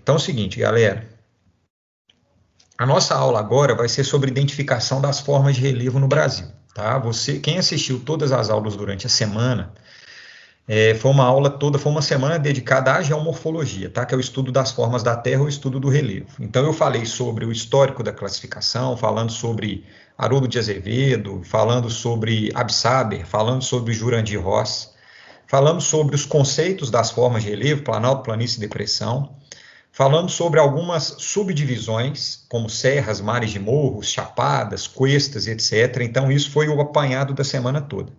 Então é o seguinte, galera. A nossa aula agora vai ser sobre identificação das formas de relevo no Brasil. Tá? Quem assistiu todas as aulas durante a semana, foi uma aula toda, foi uma semana dedicada à geomorfologia, tá? Que é o estudo das formas da Terra, o estudo do relevo. Então eu falei sobre o histórico da classificação, falando sobre Haroldo de Azevedo, falando sobre Absaber, falando sobre Jurandir Ross, falando sobre os conceitos das formas de relevo, planalto, planície e depressão, falando sobre algumas subdivisões, como serras, mares de morros, chapadas, cuestas, etc. Então isso foi o apanhado da semana toda.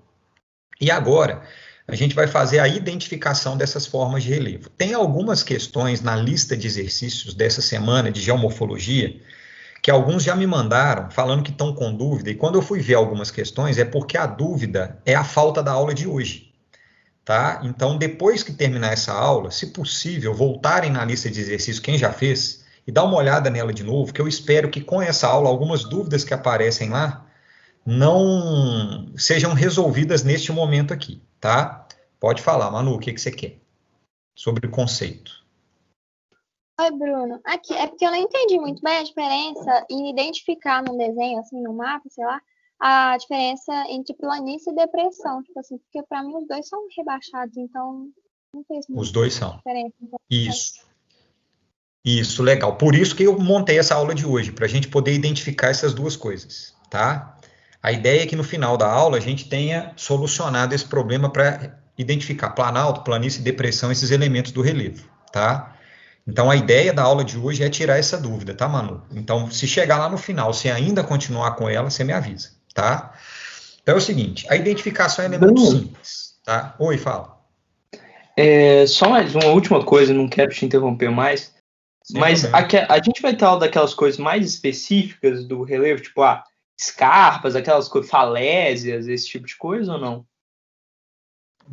E agora a gente vai fazer a identificação dessas formas de relevo. Tem algumas questões na lista de exercícios dessa semana de geomorfologia que alguns já me mandaram falando que estão com dúvida, e quando eu fui ver algumas questões é porque a dúvida é a falta da aula de hoje. Tá? Então, depois que terminar essa aula, se possível, voltarem na lista de exercícios, quem já fez, e dar uma olhada nela de novo, que eu espero que com essa aula, algumas dúvidas que aparecem lá, não sejam resolvidas neste momento aqui, tá? Pode falar, Manu, o que você quer sobre o conceito? Oi, Bruno. Aqui, é porque eu não entendi muito bem a diferença em identificar num desenho, assim, no mapa, sei lá, a diferença entre planície e depressão, tipo assim, porque para mim os dois são rebaixados, então não fez muita Os dois são. diferença. Isso, legal. Por isso que eu montei essa aula de hoje, para a gente poder identificar essas duas coisas, tá? A ideia é que no final da aula a gente tenha solucionado esse problema para identificar planalto, planície, depressão, esses elementos do relevo, tá? Então a ideia da aula de hoje é tirar essa dúvida, tá, Manu? Então, se chegar lá no final, se ainda continuar com ela, você me avisa, tá? Então é o seguinte, a identificação é muito simples, tá? Oi, fala. Só mais uma última coisa, não quero te interromper mais, mas a gente vai ter aula daquelas coisas mais específicas do relevo, tipo, escarpas, aquelas coisas, falésias, esse tipo de coisa ou não?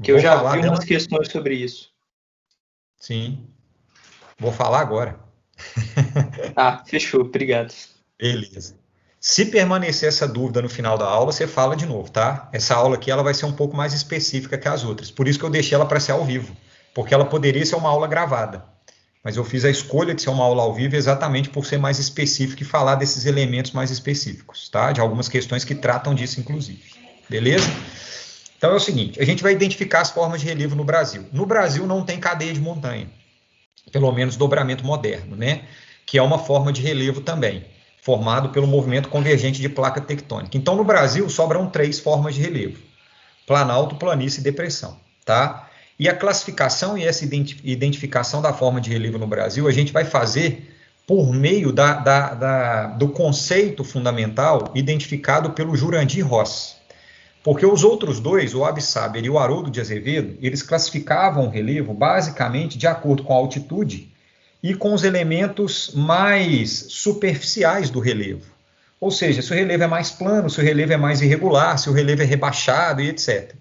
Que eu já vi umas questões sobre isso. Sim. Vou falar agora. Fechou, obrigado. Beleza. Se permanecer essa dúvida no final da aula, você fala de novo, tá? Essa aula aqui ela vai ser um pouco mais específica que as outras. Por isso que eu deixei ela para ser ao vivo, porque ela poderia ser uma aula gravada. Mas eu fiz a escolha de ser uma aula ao vivo exatamente por ser mais específico e falar desses elementos mais específicos, tá? De algumas questões que tratam disso, inclusive. Beleza? Então é o seguinte, a gente vai identificar as formas de relevo no Brasil. No Brasil não tem cadeia de montanha, pelo menos dobramento moderno, né? Que é uma forma de relevo também, formado pelo movimento convergente de placa tectônica. Então, no Brasil, sobram 3 formas de relevo: planalto, planície e depressão, tá? E a classificação e essa identificação da forma de relevo no Brasil, a gente vai fazer por meio do conceito fundamental identificado pelo Jurandir Ross. Porque os outros dois, o Absaber e o Haroldo de Azevedo, eles classificavam o relevo basicamente de acordo com a altitude e com os elementos mais superficiais do relevo. Ou seja, se o relevo é mais plano, se o relevo é mais irregular, se o relevo é rebaixado e etc.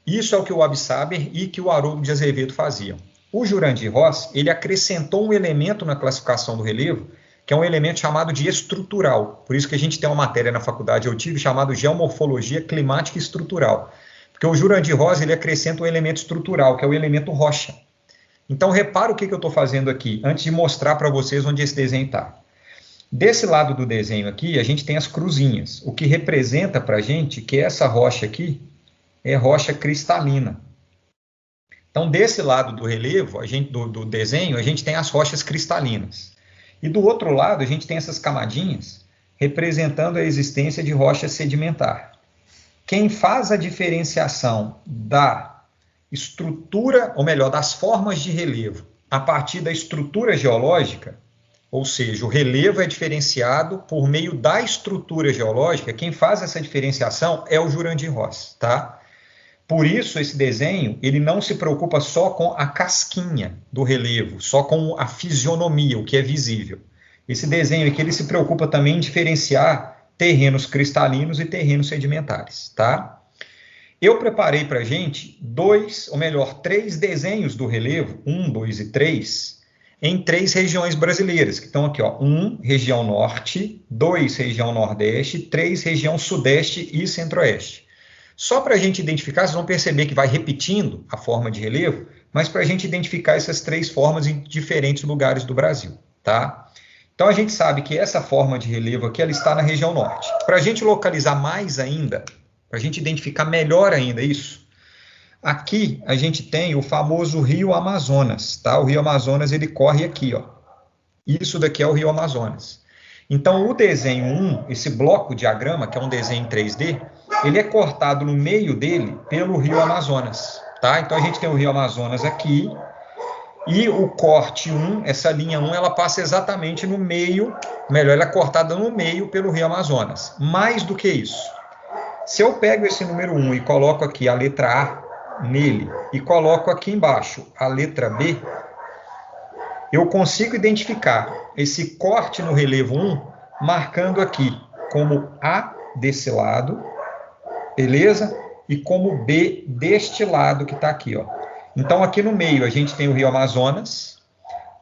Isso é o que o Absaber e que o Haroldo de Azevedo faziam. O Jurandir Ross, ele acrescentou um elemento na classificação do relevo, que é um elemento chamado de estrutural. Por isso que a gente tem uma matéria na faculdade, eu tive, chamado Geomorfologia Climática Estrutural. Porque o Jurandir Ross, ele acrescenta um elemento estrutural, que é o elemento rocha. Então, repara o que eu estou fazendo aqui, antes de mostrar para vocês onde esse desenho está. Desse lado do desenho aqui, a gente tem as cruzinhas, o que representa para a gente que essa rocha aqui é rocha cristalina. Então, desse lado do relevo, do desenho, a gente tem as rochas cristalinas. E do outro lado, a gente tem essas camadinhas representando a existência de rocha sedimentar. Quem faz a diferenciação da estrutura, ou melhor, das formas de relevo, a partir da estrutura geológica, ou seja, o relevo é diferenciado por meio da estrutura geológica, quem faz essa diferenciação é o Jurandir Ross, tá? Por isso, esse desenho, ele não se preocupa só com a casquinha do relevo, só com a fisionomia, o que é visível. Esse desenho aqui, ele se preocupa também em diferenciar terrenos cristalinos e terrenos sedimentares, tá? Eu preparei para a gente 3 desenhos do relevo, 1, 2 e 3, em 3 regiões brasileiras, que estão aqui, ó, 1, região norte, 2, região nordeste, 3, região sudeste e centro-oeste. Só para a gente identificar, vocês vão perceber que vai repetindo a forma de relevo, mas para a gente identificar essas 3 formas em diferentes lugares do Brasil, tá? Então, a gente sabe que essa forma de relevo aqui, ela está na região norte. Para a gente localizar mais ainda, para a gente identificar melhor ainda isso, aqui a gente tem o famoso Rio Amazonas, tá? O Rio Amazonas, ele corre aqui, ó. Isso daqui é o Rio Amazonas. Então, o desenho 1, esse bloco diagrama, que é um desenho em 3D, ele é cortado no meio dele pelo Rio Amazonas, tá? Então, a gente tem o Rio Amazonas aqui, e o corte 1, essa linha 1, ela passa exatamente no meio, melhor, ela é cortada no meio pelo Rio Amazonas. Mais do que isso, se eu pego esse número 1 e coloco aqui a letra A nele, e coloco aqui embaixo a letra B, eu consigo identificar esse corte no relevo 1, marcando aqui como A desse lado, beleza? E como B deste lado que está aqui, ó. Então, aqui no meio, a gente tem o Rio Amazonas.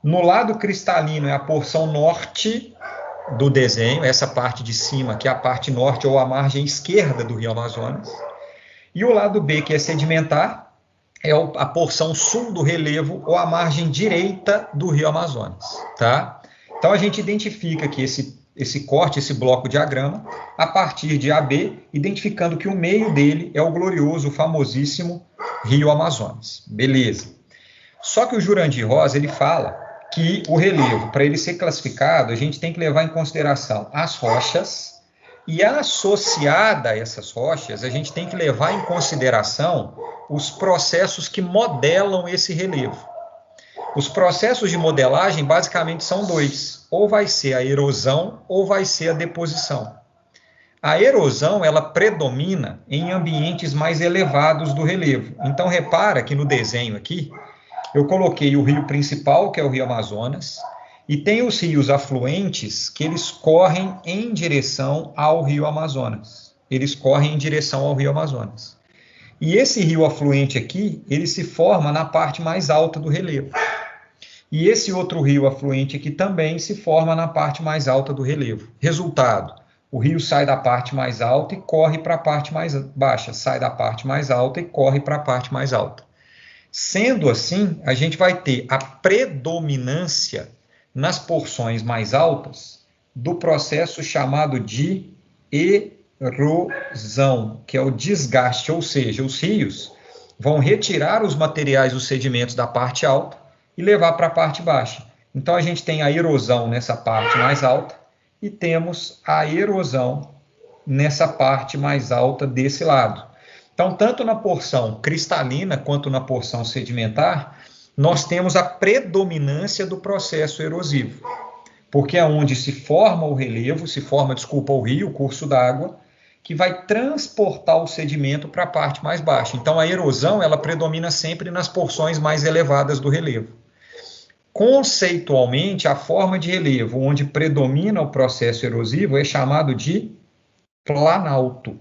No lado cristalino é a porção norte do desenho, essa parte de cima, que é a parte norte ou a margem esquerda do Rio Amazonas. E o lado B, que é sedimentar, é a porção sul do relevo ou a margem direita do Rio Amazonas, tá? Então, a gente identifica aqui esse corte, esse bloco diagrama, a partir de AB, identificando que o meio dele é o glorioso, famosíssimo Rio Amazonas. Beleza. Só que o Jurandir Rosa, ele fala que o relevo, para ele ser classificado, a gente tem que levar em consideração as rochas, e associada a essas rochas, a gente tem que levar em consideração os processos que modelam esse relevo. Os processos de modelagem, basicamente, são 2. Ou vai ser a erosão, ou vai ser a deposição. A erosão, ela predomina em ambientes mais elevados do relevo. Então, repara que no desenho aqui, eu coloquei o rio principal, que é o Rio Amazonas, e tem os rios afluentes que eles correm em direção ao Rio Amazonas. Eles correm em direção ao Rio Amazonas. E esse rio afluente aqui, ele se forma na parte mais alta do relevo. E esse outro rio afluente aqui também se forma na parte mais alta do relevo. Resultado: o rio sai da parte mais alta e corre para a parte mais baixa, sai da parte mais alta e corre para a parte mais alta. Sendo assim, a gente vai ter a predominância nas porções mais altas do processo chamado de erosão, que é o desgaste, ou seja, os rios vão retirar os materiais, os sedimentos da parte alta e levar para a parte baixa. Então, a gente tem a erosão nessa parte mais alta, e temos a erosão nessa parte mais alta desse lado. Então, tanto na porção cristalina quanto na porção sedimentar, nós temos a predominância do processo erosivo, porque é onde se forma o relevo, o rio, o curso d'água, que vai transportar o sedimento para a parte mais baixa. Então, a erosão, ela predomina sempre nas porções mais elevadas do relevo. Conceitualmente, a forma de relevo onde predomina o processo erosivo é chamado de planalto.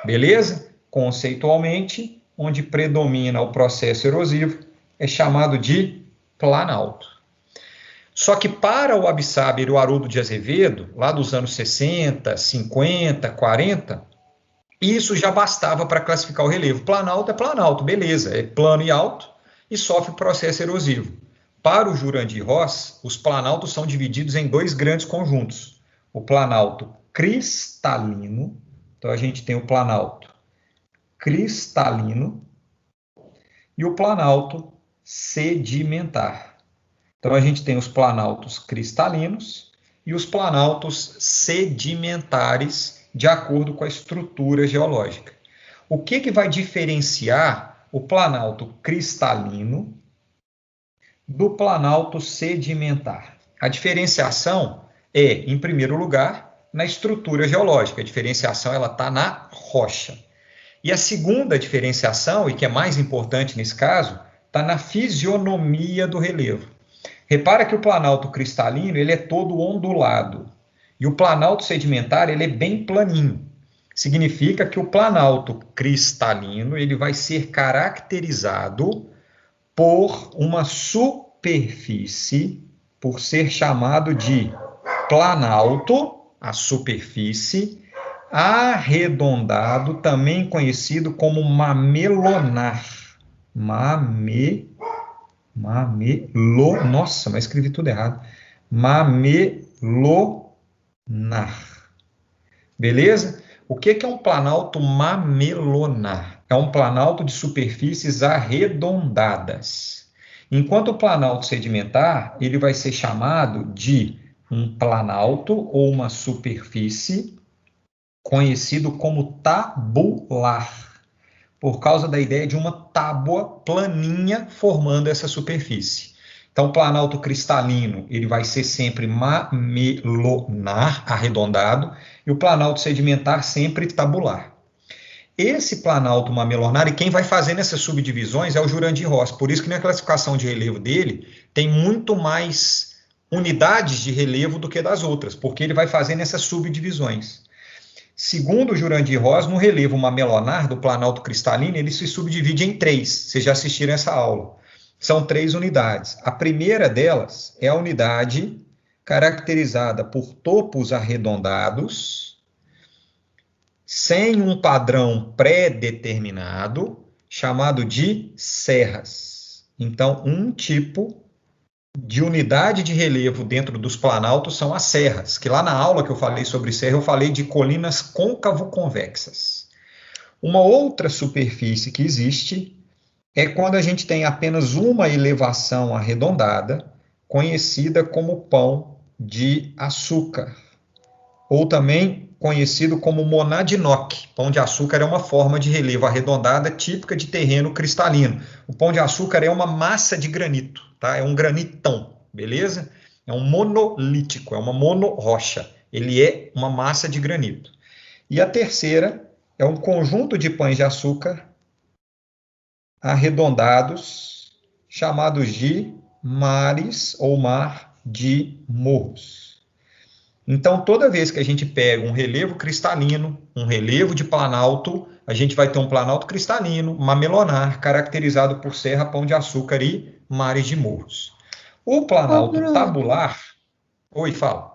Beleza? Conceitualmente, onde predomina o processo erosivo é chamado de planalto. Só que para o Absáber e o Haroldo de Azevedo, lá dos anos 60, 50, 40, isso já bastava para classificar o relevo. Planalto é planalto, beleza, é plano e alto e sofre processo erosivo. Para o Jurandir Ross, os planaltos são divididos em 2 grandes conjuntos. O planalto cristalino, então a gente tem o planalto cristalino e o planalto sedimentar. Então a gente tem os planaltos cristalinos e os planaltos sedimentares, de acordo com a estrutura geológica. O que vai diferenciar o planalto cristalino do planalto sedimentar? A diferenciação é, em primeiro lugar, na estrutura geológica. A diferenciação está na rocha. E a segunda diferenciação, e que é mais importante nesse caso, está na fisionomia do relevo. Repara que o planalto cristalino ele é todo ondulado, e o planalto sedimentar ele é bem planinho. Significa que o planalto cristalino ele vai ser caracterizado por uma superfície, por ser chamado de planalto, a superfície, arredondado, também conhecido como mamelonar. Nossa, mas escrevi tudo errado. Mamelonar. Beleza? O que é um planalto mamelonar? É um planalto de superfícies arredondadas. Enquanto o planalto sedimentar, ele vai ser chamado de um planalto ou uma superfície conhecido como tabular, por causa da ideia de uma tábua planinha formando essa superfície. Então, o planalto cristalino, ele vai ser sempre mamelonar, arredondado, e o planalto sedimentar sempre tabular. Esse planalto mamelonar, e quem vai fazendo essas subdivisões é o Jurandir Ross, por isso que na classificação de relevo dele tem muito mais unidades de relevo do que das outras, porque ele vai fazendo essas subdivisões. Segundo o Jurandir Ross, no relevo mamelonar do planalto cristalino, ele se subdivide em 3. Vocês já assistiram essa aula. São 3 unidades. A primeira delas é a unidade caracterizada por topos arredondados, sem um padrão pré-determinado, chamado de serras. Então, um tipo de unidade de relevo dentro dos planaltos são as serras, que lá na aula que eu falei sobre serra, eu falei de colinas côncavo-convexas. Uma outra superfície que existe é quando a gente tem apenas uma elevação arredondada, conhecida como pão de açúcar, ou também conhecido como monadnock. Pão de açúcar é uma forma de relevo arredondada típica de terreno cristalino. O pão de açúcar é uma massa de granito, tá? É um granitão, beleza? É um monolítico, é uma monorocha. Ele é uma massa de granito. E a terceira é um conjunto de pães de açúcar arredondados, chamados de mares ou mar de morros. Então, toda vez que a gente pega um relevo cristalino, um relevo de planalto, a gente vai ter um planalto cristalino, mamelonar, caracterizado por serra, pão de açúcar e mares de morros. O planalto tabular... Oi, fala.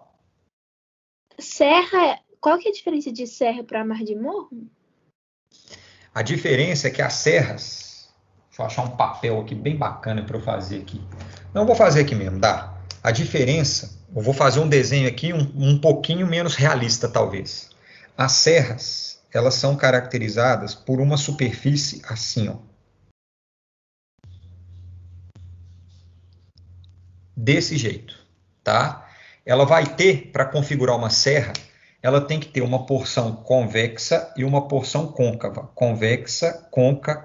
Serra, qual que é a diferença de serra para mar de morro? A diferença é que as serras... Deixa eu achar um papel aqui bem bacana para eu fazer aqui. Não, vou fazer aqui mesmo, dá. A diferença, eu vou fazer um desenho aqui um pouquinho menos realista, talvez. As serras, elas são caracterizadas por uma superfície assim, ó. Desse jeito, tá? Ela vai ter, para configurar uma serra, ela tem que ter uma porção convexa e uma porção côncava. Convexa,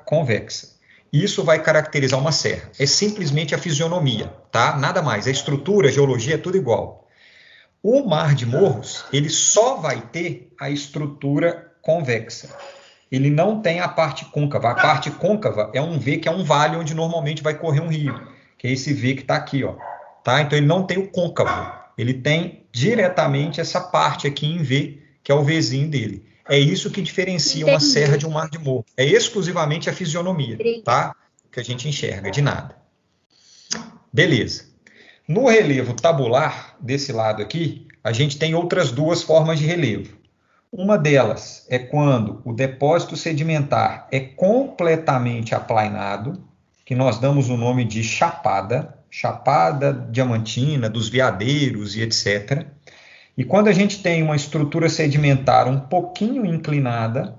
convexa. Isso vai caracterizar uma serra. É simplesmente a fisionomia, tá? Nada mais. A estrutura, a geologia, é tudo igual. O mar de morros, ele só vai ter a estrutura convexa. Ele não tem a parte côncava. A parte côncava é um V, que é um vale onde normalmente vai correr um rio, que é esse V que está aqui, ó. Tá? Então, ele não tem o côncavo. Ele tem diretamente essa parte aqui em V, que é o Vzinho dele. É isso que diferencia uma serra de um mar de morro. É exclusivamente a fisionomia, tá? Que a gente enxerga, de nada. Beleza. No relevo tabular, desse lado aqui, a gente tem outras 2 formas de relevo. Uma delas é quando o depósito sedimentar é completamente aplainado, que nós damos o nome de chapada diamantina, dos veadeiros e etc. E quando a gente tem uma estrutura sedimentar um pouquinho inclinada,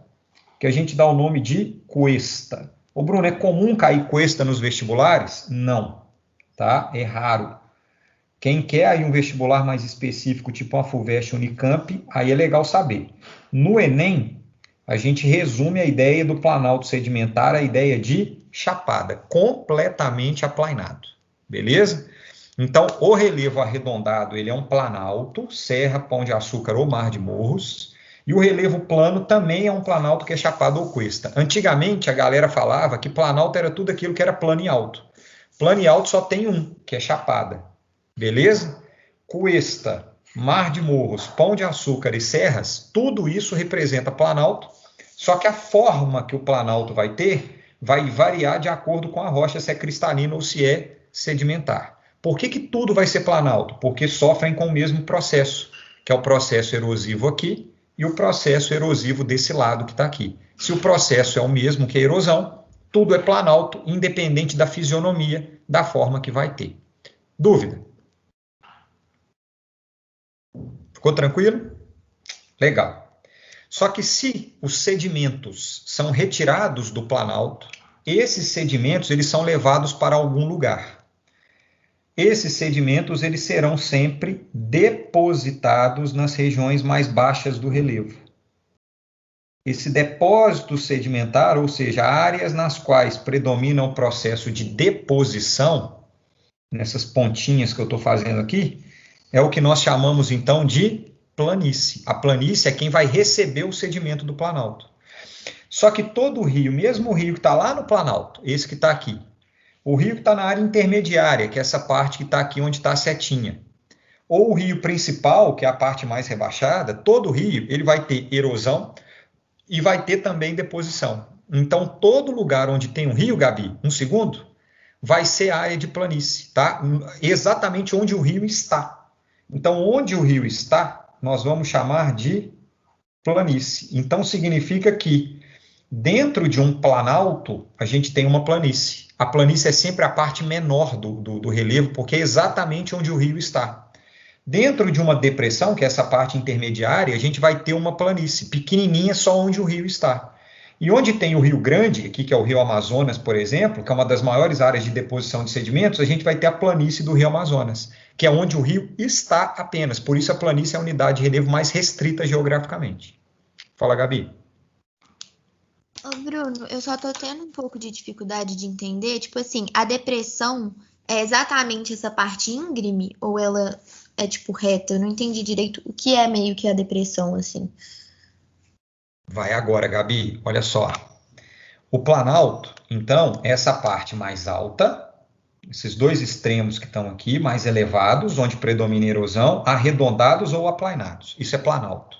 que a gente dá o nome de cuesta. Ô Bruno, é comum cair cuesta nos vestibulares? Não, tá? É raro. Quem quer aí um vestibular mais específico, tipo uma FUVEST, Unicamp, aí é legal saber. No Enem, a gente resume a ideia do planalto sedimentar, a ideia de chapada, completamente aplainado. Beleza? Então, o relevo arredondado, ele é um planalto, serra, pão de açúcar ou mar de morros, e o relevo plano também é um planalto que é chapado ou cuesta. Antigamente, a galera falava que planalto era tudo aquilo que era plano e alto. Plano e alto só tem um, que é chapada. Beleza? Cuesta, mar de morros, pão de açúcar e serras, tudo isso representa planalto, só que a forma que o planalto vai ter vai variar de acordo com a rocha, se é cristalina ou se é sedimentar. Por que tudo vai ser planalto? Porque sofrem com o mesmo processo, que é o processo erosivo aqui e o processo erosivo desse lado que está aqui. Se o processo é o mesmo que a erosão, tudo é planalto, independente da fisionomia, da forma que vai ter. Dúvida? Ficou tranquilo? Legal. Só que se os sedimentos são retirados do planalto, esses sedimentos eles são levados para algum lugar. Esses sedimentos eles serão sempre depositados nas regiões mais baixas do relevo. Esse depósito sedimentar, ou seja, áreas nas quais predomina o processo de deposição, nessas pontinhas que eu estou fazendo aqui, é o que nós chamamos então de planície. A planície é quem vai receber o sedimento do planalto. Só que todo o rio, mesmo o rio que está lá no planalto, esse que está aqui, o rio que está na área intermediária, que é essa parte que está aqui onde está a setinha, ou o rio principal, que é a parte mais rebaixada, todo o rio ele vai ter erosão e vai ter também deposição. Então, todo lugar onde tem um rio, Gabi, um segundo, vai ser área de planície, tá? Exatamente onde o rio está. Então, onde o rio está, nós vamos chamar de planície. Então, significa que dentro de um planalto, a gente tem uma planície. A planície é sempre a parte menor do relevo, porque é exatamente onde o rio está. Dentro de uma depressão, que é essa parte intermediária, a gente vai ter uma planície pequenininha só onde o rio está. E onde tem o Rio Grande, aqui que é o Rio Amazonas, por exemplo, que é uma das maiores áreas de deposição de sedimentos, a gente vai ter a planície do Rio Amazonas, que é onde o rio está apenas. Por isso a planície é a unidade de relevo mais restrita geograficamente. Fala, Gabi. Ô, Bruno, eu só tô tendo um pouco de dificuldade de entender, tipo assim, a depressão é exatamente essa parte íngreme ou ela é tipo reta? Eu não entendi direito o que é meio que a depressão, assim. Vai agora, Gabi. Olha só. O planalto, então, é essa parte mais alta, esses dois extremos que estão aqui, mais elevados, onde predomina a erosão, arredondados ou aplainados. Isso é planalto.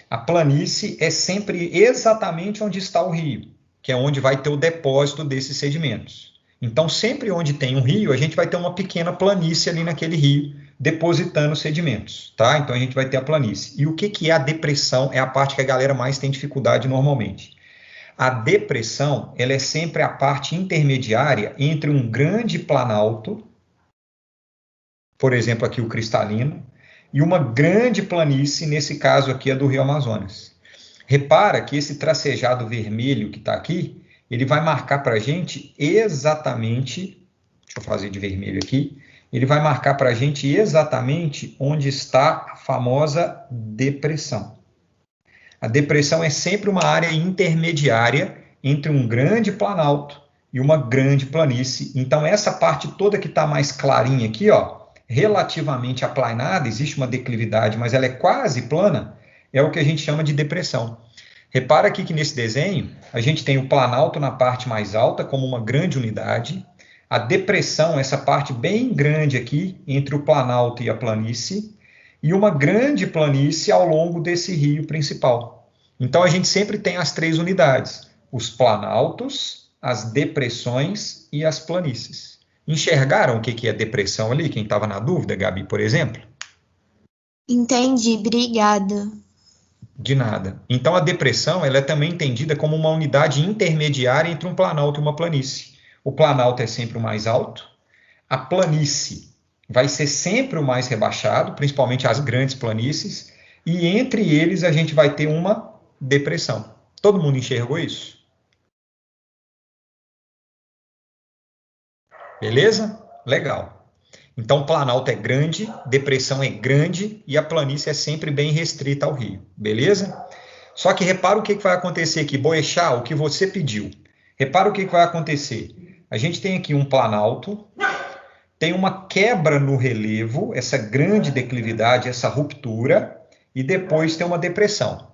A planície é sempre exatamente onde está o rio, que é onde vai ter o depósito desses sedimentos. Então, sempre onde tem um rio, a gente vai ter uma pequena planície ali naquele rio, depositando sedimentos, tá? Então, a gente vai ter a planície. E o que é a depressão? É a parte que a galera mais tem dificuldade normalmente. A depressão, ela é sempre a parte intermediária entre um grande planalto, por exemplo, aqui o cristalino, e uma grande planície, nesse caso aqui é do Rio Amazonas. Repara que esse tracejado vermelho que está aqui, ele vai marcar para a gente exatamente, deixa eu fazer de vermelho aqui, ele vai marcar para a gente exatamente onde está a famosa depressão. A depressão é sempre uma área intermediária entre um grande planalto e uma grande planície. Então, essa parte toda que está mais clarinha aqui, ó, relativamente aplanada, existe uma declividade, mas ela é quase plana, é o que a gente chama de depressão. Repara aqui que nesse desenho, a gente tem o planalto na parte mais alta, como uma grande unidade, a depressão, essa parte bem grande aqui, entre o planalto e a planície, e uma grande planície ao longo desse rio principal. Então, a gente sempre tem as três unidades, os planaltos, as depressões e as planícies. Enxergaram o que é depressão ali? Quem estava na dúvida, Gabi, por exemplo? Entendi, obrigada. De nada. Então, a depressão ela é também entendida como uma unidade intermediária entre um planalto e uma planície. O planalto é sempre o mais alto, a planície vai ser sempre o mais rebaixado, principalmente as grandes planícies, e entre eles a gente vai ter uma depressão. Todo mundo enxergou isso? Beleza? Legal. Então, o planalto é grande, depressão é grande e a planície é sempre bem restrita ao rio. Beleza? Só que repara o que vai acontecer aqui. Boechat, o que você pediu. Repara o que vai acontecer. A gente tem aqui um planalto, tem uma quebra no relevo, essa grande declividade, essa ruptura, e depois tem uma depressão.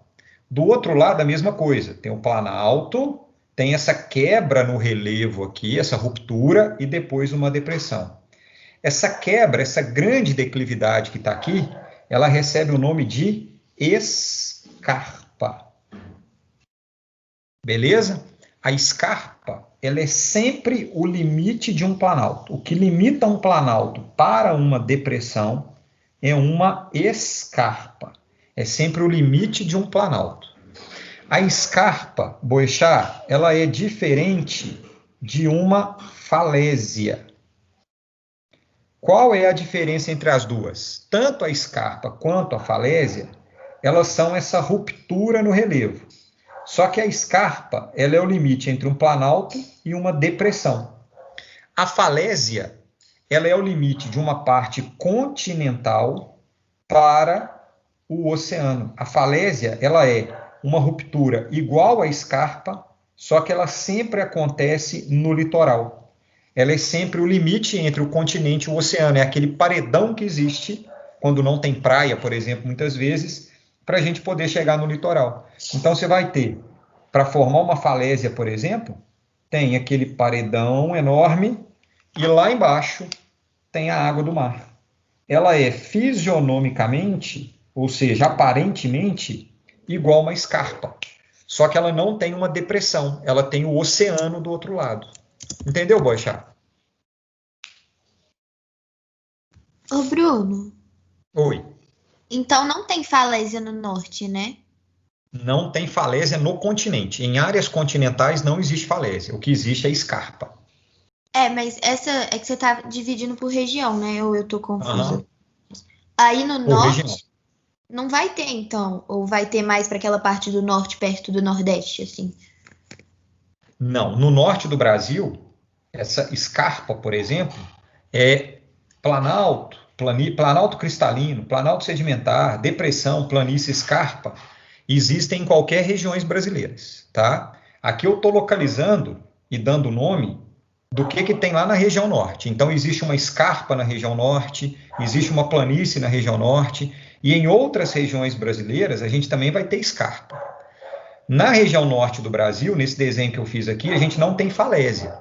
Do outro lado, a mesma coisa. Tem o planalto, tem essa quebra no relevo aqui, essa ruptura, e depois uma depressão. Essa quebra, essa grande declividade que está aqui, ela recebe o nome de escarpa. Beleza? A escarpa, ela é sempre o limite de um planalto. O que limita um planalto para uma depressão é uma escarpa. É sempre o limite de um planalto. A escarpa, Boechat, ela é diferente de uma falésia. Qual é a diferença entre as duas? Tanto a escarpa quanto a falésia, elas são essa ruptura no relevo. Só que a escarpa, ela é o limite entre um planalto e uma depressão. A falésia, ela é o limite de uma parte continental para o oceano. A falésia, ela é uma ruptura igual à escarpa, só que ela sempre acontece no litoral. Ela é sempre o limite entre o continente e o oceano. É aquele paredão que existe quando não tem praia, por exemplo, muitas vezes, para a gente poder chegar no litoral. Então, você vai ter, para formar uma falésia, por exemplo, tem aquele paredão enorme e lá embaixo tem a água do mar. Ela é fisionomicamente, ou seja, aparentemente, igual uma escarpa. Só que ela não tem uma depressão, ela tem o oceano do outro lado. Entendeu, Boechat? Ô, Bruno. Oi. Então não tem falésia no norte, né? Não tem falésia no continente. Em áreas continentais não existe falésia. O que existe é escarpa. Mas essa é que você tá dividindo por região, né? Ou eu tô confusa? Uhum. Aí no Por norte região. não vai ter, então? Ou vai ter mais para aquela parte do norte, perto do nordeste, assim? Não. No norte do Brasil, essa escarpa, por exemplo, é planalto, planalto cristalino, planalto sedimentar, depressão, planície, escarpa, existem em qualquer regiões brasileiras, tá? Aqui eu estou localizando e dando nome do que tem lá na região norte. Então, existe uma escarpa na região norte, existe uma planície na região norte, e em outras regiões brasileiras, a gente também vai ter escarpa. Na região norte do Brasil, nesse desenho que eu fiz aqui, a gente não tem falésia,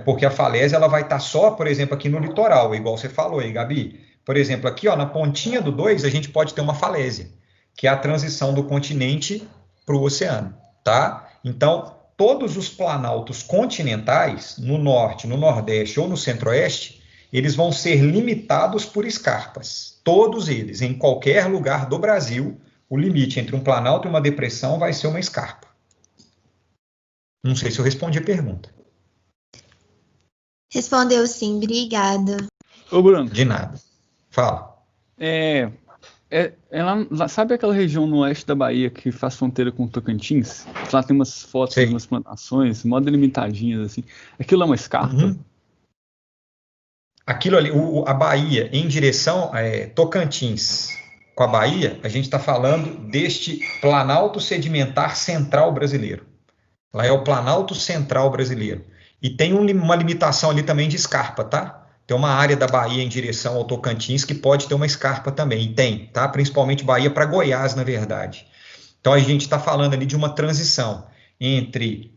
porque a falésia ela vai estar só, por exemplo, aqui no litoral, igual você falou aí, Gabi. Por exemplo, aqui ó, na pontinha do 2, a gente pode ter uma falésia, que é a transição do continente para o oceano, tá? Então, todos os planaltos continentais, no norte, no nordeste ou no centro-oeste, eles vão ser limitados por escarpas. Todos eles, em qualquer lugar do Brasil, o limite entre um planalto e uma depressão vai ser uma escarpa. Não sei se eu respondi a pergunta. Respondeu sim, obrigada. Ô, Bruno. De nada. Fala. Sabe aquela região no oeste da Bahia que faz fronteira com o Tocantins? Lá tem umas fotos de umas plantações, mó delimitadinhas, assim. Aquilo é uma escarpa? Uhum. Aquilo ali, a Bahia em direção Tocantins com a Bahia, a gente está falando deste Planalto Sedimentar Central Brasileiro. Lá é o Planalto Central Brasileiro. E tem uma limitação ali também de escarpa, tá? Tem uma área da Bahia em direção ao Tocantins que pode ter uma escarpa também, e tem, tá? Principalmente Bahia para Goiás, na verdade. Então, a gente está falando ali de uma transição entre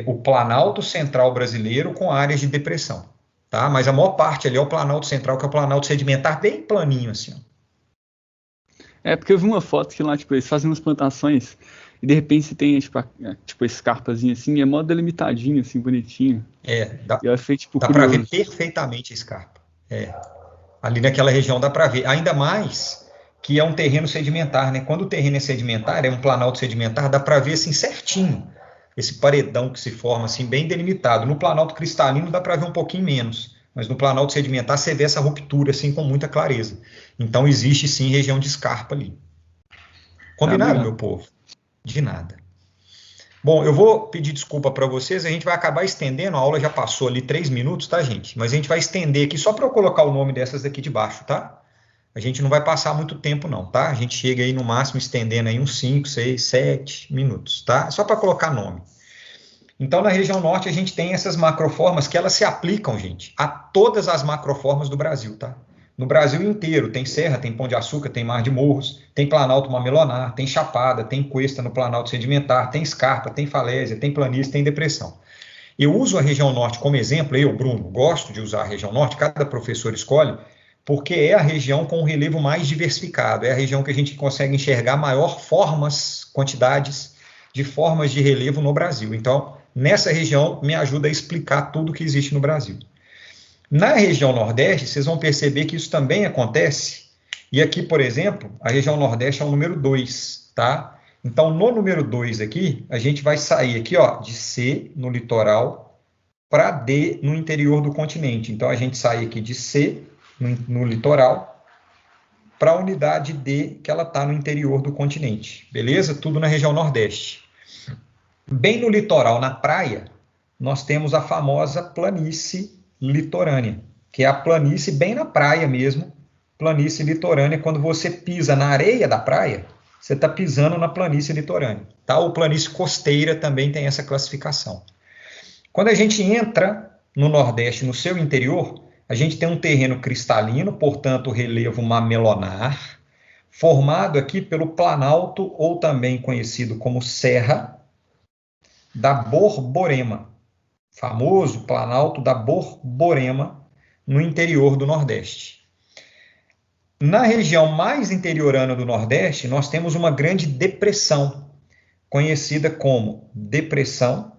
o Planalto Central Brasileiro com áreas de depressão, tá? Mas a maior parte ali é o Planalto Central, que é o Planalto Sedimentar, bem planinho, assim. Porque eu vi uma foto que lá, tipo, eles fazem umas plantações e de repente você tem, tipo, a escarpazinha assim, é mó delimitadinho, assim, bonitinho. Dá para ver perfeitamente a escarpa. Ali naquela região dá para ver. Ainda mais que é um terreno sedimentar, né? Quando o terreno é sedimentar, é um planalto sedimentar, dá para ver assim certinho esse paredão que se forma assim bem delimitado. No planalto cristalino dá para ver um pouquinho menos, mas no planalto sedimentar você vê essa ruptura assim com muita clareza. Então existe sim região de escarpa ali. Combinado, meu povo? De nada. Bom, eu vou pedir desculpa para vocês, a gente vai acabar estendendo, a aula já passou ali 3 minutos, tá, gente? Mas a gente vai estender aqui só para eu colocar o nome dessas daqui de baixo, tá? A gente não vai passar muito tempo não, tá? A gente chega aí no máximo estendendo aí uns 5, 6, 7 minutos, tá? Só para colocar nome. Então, na região norte, a gente tem essas macroformas que elas se aplicam, gente, a todas as macroformas do Brasil, tá? No Brasil inteiro, tem serra, tem Pão de Açúcar, tem Mar de Morros, tem Planalto Mamelonar, tem Chapada, tem Cuesta no Planalto Sedimentar, tem escarpa, tem falésia, tem planície, tem depressão. Eu uso a região norte como exemplo, eu, Bruno, gosto de usar a região norte, cada professor escolhe, porque é a região com o relevo mais diversificado, é a região que a gente consegue enxergar maior quantidades de formas de relevo no Brasil. Então, nessa região, me ajuda a explicar tudo que existe no Brasil. Na região Nordeste, vocês vão perceber que isso também acontece, e aqui, por exemplo, a região Nordeste é o número 2, tá? Então, no número 2 aqui, a gente vai sair aqui, ó, de C no litoral para D no interior do continente. Então, a gente sai aqui de C no litoral para a unidade D, que ela está no interior do continente. Beleza? Tudo na região Nordeste. Bem no litoral, na praia, nós temos a famosa planície litorânea, que é a planície bem na praia mesmo. Planície litorânea, quando você pisa na areia da praia, você está pisando na planície litorânea. Tá? Ou planície costeira também tem essa classificação. Quando a gente entra no Nordeste, no seu interior, a gente tem um terreno cristalino, portanto, relevo mamelonar, formado aqui pelo planalto, ou também conhecido como Serra da Borborema, famoso planalto da Borborema, no interior do Nordeste. Na região mais interiorana do Nordeste, nós temos uma grande depressão, conhecida como Depressão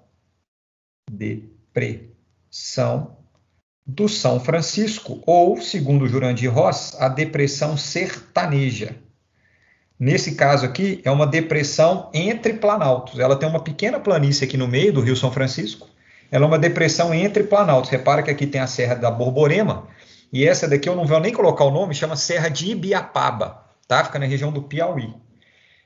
do São Francisco, ou, segundo Jurandir Ross, a Depressão Sertaneja. Nesse caso aqui, é uma depressão entre planaltos. Ela tem uma pequena planície aqui no meio do Rio São Francisco. Ela é uma depressão entre planaltos. Repara que aqui tem a Serra da Borborema, e essa daqui eu não vou nem colocar o nome, chama Serra de Ibiapaba, tá? Fica na região do Piauí.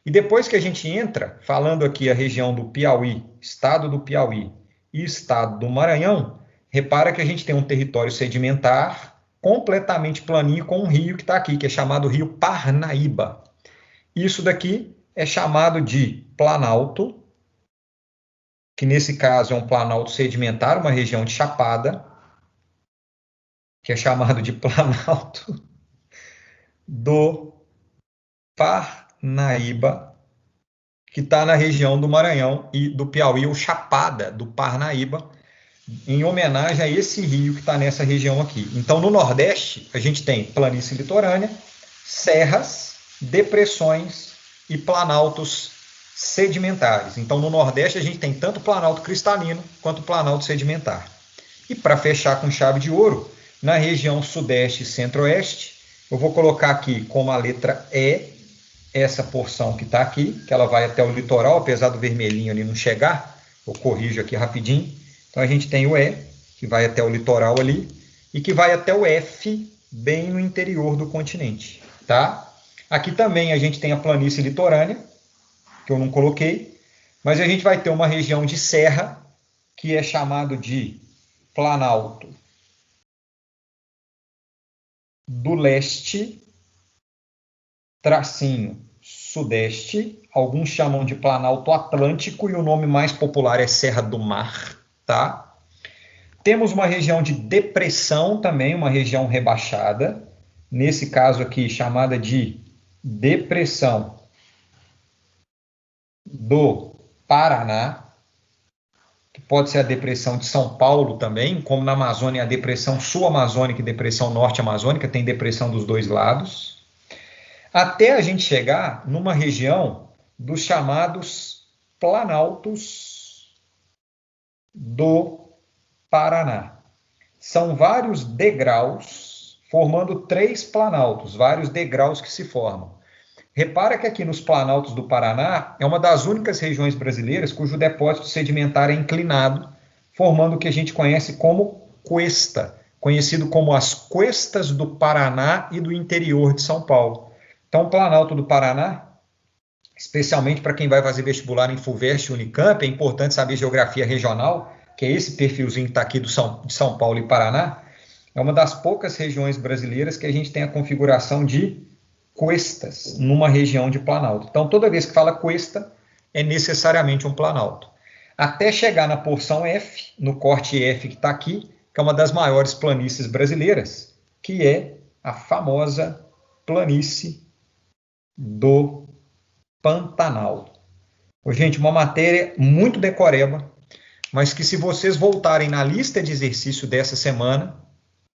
E depois que a gente entra, falando aqui a região do Piauí, estado do Piauí e estado do Maranhão, repara que a gente tem um território sedimentar completamente planinho com um rio que está aqui, que é chamado Rio Parnaíba. Isso daqui é chamado de planalto, que nesse caso é um planalto sedimentar, uma região de chapada, que é chamado de planalto do Parnaíba, que está na região do Maranhão e do Piauí, ou Chapada do Parnaíba, em homenagem a esse rio que está nessa região aqui. Então, no Nordeste, a gente tem planície litorânea, serras, depressões e planaltos sedimentares. Então, no Nordeste, a gente tem tanto planalto cristalino quanto planalto sedimentar. E para fechar com chave de ouro, na região Sudeste e Centro-Oeste, eu vou colocar aqui como a letra E, essa porção que está aqui, que ela vai até o litoral, apesar do vermelhinho ali não chegar, eu corrijo aqui rapidinho. Então, a gente tem o E, que vai até o litoral ali, e que vai até o F, bem no interior do continente, tá? Aqui também a gente tem a planície litorânea, que eu não coloquei, mas a gente vai ter uma região de serra, que é chamado de Planalto do Leste, tracinho Sudeste, alguns chamam de Planalto Atlântico, e o nome mais popular é Serra do Mar, tá? Temos uma região de depressão também, uma região rebaixada, nesse caso aqui chamada de Depressão do Paraná, que pode ser a depressão de São Paulo também, como na Amazônia a depressão sul-amazônica e depressão norte-amazônica, tem depressão dos dois lados, até a gente chegar numa região dos chamados planaltos do Paraná. São vários degraus, formando 3 planaltos, vários degraus que se formam. Repara que aqui nos planaltos do Paraná é uma das únicas regiões brasileiras cujo depósito sedimentar é inclinado, formando o que a gente conhece como cuesta, conhecido como as cuestas do Paraná e do interior de São Paulo. Então, o Planalto do Paraná, especialmente para quem vai fazer vestibular em FUVEST e Unicamp, é importante saber geografia regional, que é esse perfilzinho que está aqui de São Paulo e Paraná, é uma das poucas regiões brasileiras que a gente tem a configuração de cuestas numa região de planalto. Então, toda vez que fala cuesta, é necessariamente um planalto. Até chegar na porção F, no corte F que está aqui, que é uma das maiores planícies brasileiras, que é a famosa planície do Pantanal. Gente, uma matéria muito decoreba, mas que se vocês voltarem na lista de exercício dessa semana,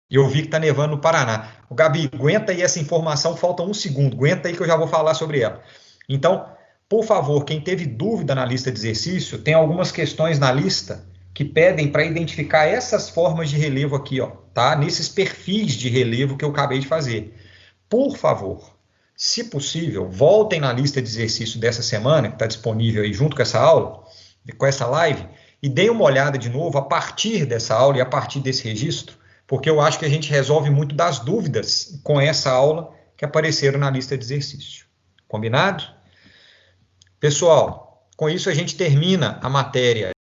eu vi que está nevando no Paraná. O Gabi, aguenta aí essa informação, falta 1 segundo, aguenta aí que eu já vou falar sobre ela. Então, por favor, quem teve dúvida na lista de exercício, tem algumas questões na lista que pedem para identificar essas formas de relevo aqui, ó, tá? Nesses perfis de relevo que eu acabei de fazer. Por favor, se possível, voltem na lista de exercício dessa semana, que está disponível aí junto com essa aula, com essa live, e deem uma olhada de novo a partir dessa aula e a partir desse registro, porque eu acho que a gente resolve muito das dúvidas com essa aula que apareceram na lista de exercício. Combinado? Pessoal, com isso a gente termina a matéria